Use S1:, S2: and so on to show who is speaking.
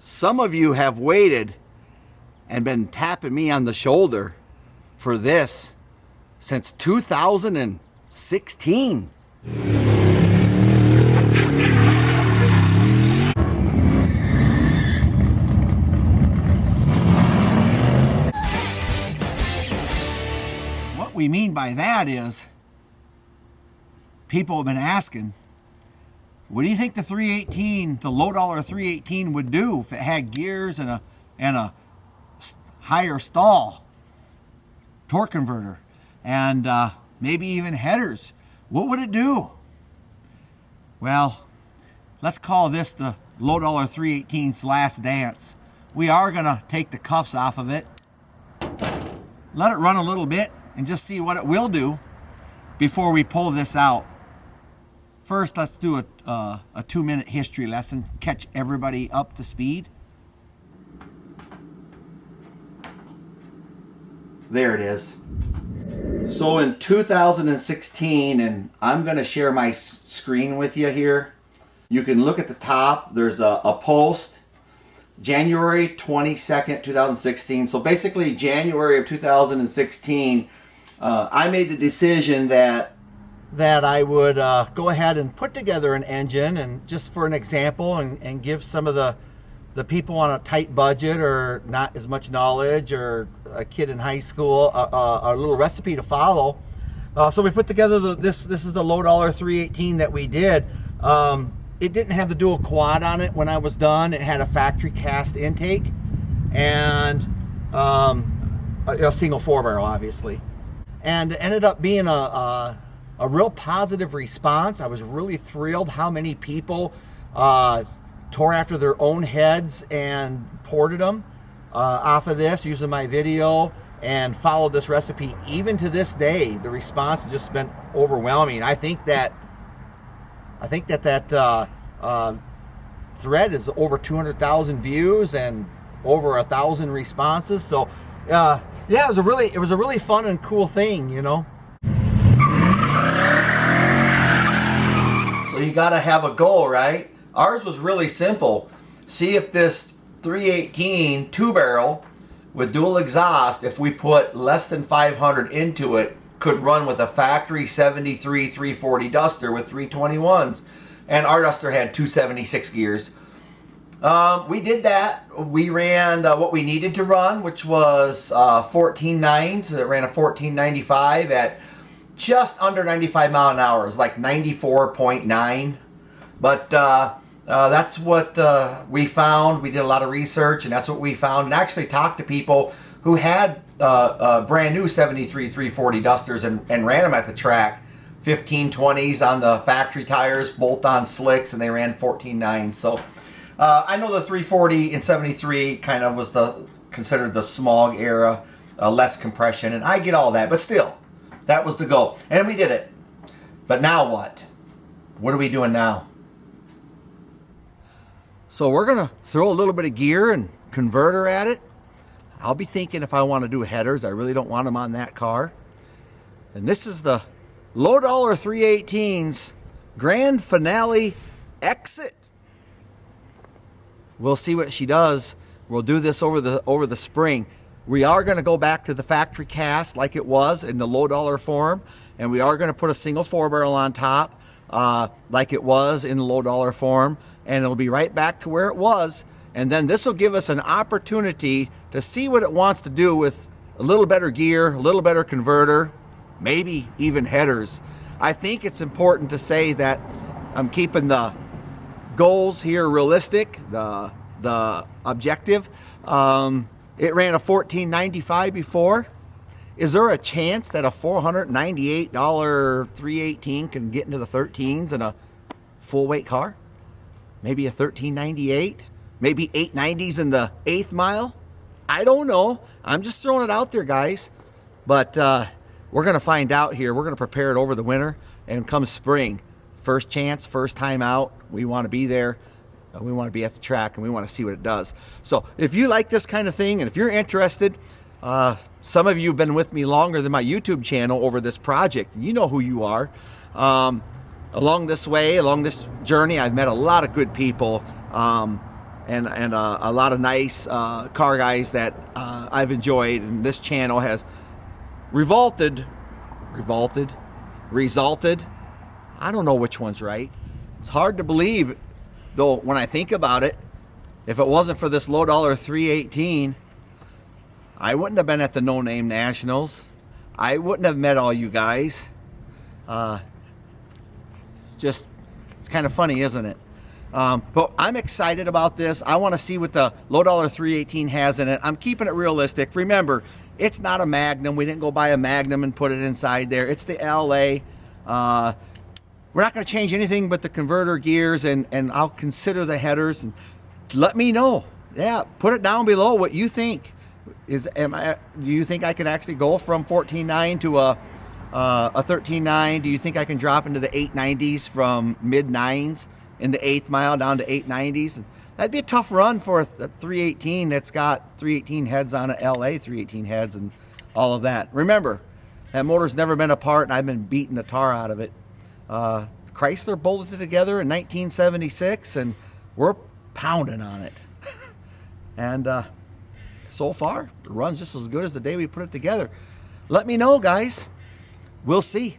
S1: Some of you have waited and been tapping me on the shoulder for this since 2016. What we mean by that is, people have been asking, what do you think the 318, the low dollar 318 would do if it had gears and a higher stall, torque converter, and maybe even headers? What would it do? Well, let's call this the low dollar 318's last dance. We are gonna take the cuffs off of it, let it run a little bit, and just see what it will do before we pull this out. First, let's do a 2-minute history lesson, catch everybody up to speed. There it is. So in 2016, and I'm going to share my screen with you here. You can look at the top. There's a post, January 22nd, 2016. So basically January of 2016, I made the decision that I would go ahead and put together an engine, and just for an example, and give some of the people on a tight budget or not as much knowledge, or a kid in high school, a little recipe to follow. So we put together this is the low dollar 318 that we did. It didn't have the dual quad on it when I was done. It had a factory cast intake and a single 4-barrel, obviously, and it ended up being a real positive response. I was really thrilled how many people tore after their own heads and ported them off of this using my video and followed this recipe. Even to this day, the response has just been overwhelming. I think that thread is over 200,000 views and over 1,000 responses. So yeah, it was a really fun and cool thing, you know. So you gotta have a goal, right? Ours was really simple. See if this 318 2-barrel with dual exhaust, if we put less than 500 into it, could run with a factory 73 340 Duster with 321s. And our Duster had 276 gears. We did that. We ran what we needed to run, which was 14.9s. It ran a 1495 at just under 95 mile an hour. It was like 94.9. But that's what we found. We did a lot of research, and that's what we found. And actually talked to people who had brand new 73 340 Dusters and ran them at the track. 1520s on the factory tires, bolt-on slicks, and they ran 14.9s. So I know the 340 and 73 kind of was considered the smog era, less compression, and I get all that, but still, that was the goal, and we did it. But now what? What are we doing now? So we're gonna throw a little bit of gear and converter at it. I'll be thinking if I want to do headers. I really don't want them on that car. And this is the low dollar 318's grand finale exit. We'll see what she does. We'll do this over the spring. We are going to go back to the factory cast like it was in the low dollar form, and we are going to put a single 4-barrel on top like it was in the low dollar form, and it'll be right back to where it was. And then this will give us an opportunity to see what it wants to do with a little better gear, a little better converter, maybe even headers. I think it's important to say that I'm keeping the goals here realistic, the objective. It ran a 1495 before. Is there a chance that a $498 318 can get into the 13s in a full weight car? Maybe a 1398, maybe 890s in the 8th mile. I don't know. I'm just throwing it out there, guys. But we're going to find out here. We're going to prepare it over the winter, and come spring, first chance, first time out, we want to be there. We want to be at the track, and we want to see what it does. So if you like this kind of thing, and if you're interested, some of you have been with me longer than my YouTube channel over this project. You know who you are. Along this way, along this journey, I've met a lot of good people. and a lot of nice car guys that I've enjoyed, and this channel has resulted. I don't know which one's right. It's hard to believe, though, when I think about it. If it wasn't for this low dollar 318, I wouldn't have been at the No Name Nationals. I wouldn't have met all you guys. Just, it's kind of funny, isn't it? But I'm excited about this. I want to see what the low dollar 318 has in it. I'm keeping it realistic. Remember, it's not a Magnum. We didn't go buy a Magnum and put it inside there. It's the LA. We're not going to change anything but the converter gears, and I'll consider the headers. And let me know. Yeah, put it down below what you think. Do you think I can actually go from 14.9 to a 13.9? Do you think I can drop into the 890s from mid 9s in the 8th mile down to 890s? That'd be a tough run for a 318 that's got 318 heads on it, LA 318 heads and all of that. Remember, that motor's never been apart, and I've been beating the tar out of it. Chrysler bolted it together in 1976, and we're pounding on it. And so far, it runs just as good as the day we put it together. Let me know, guys. We'll see.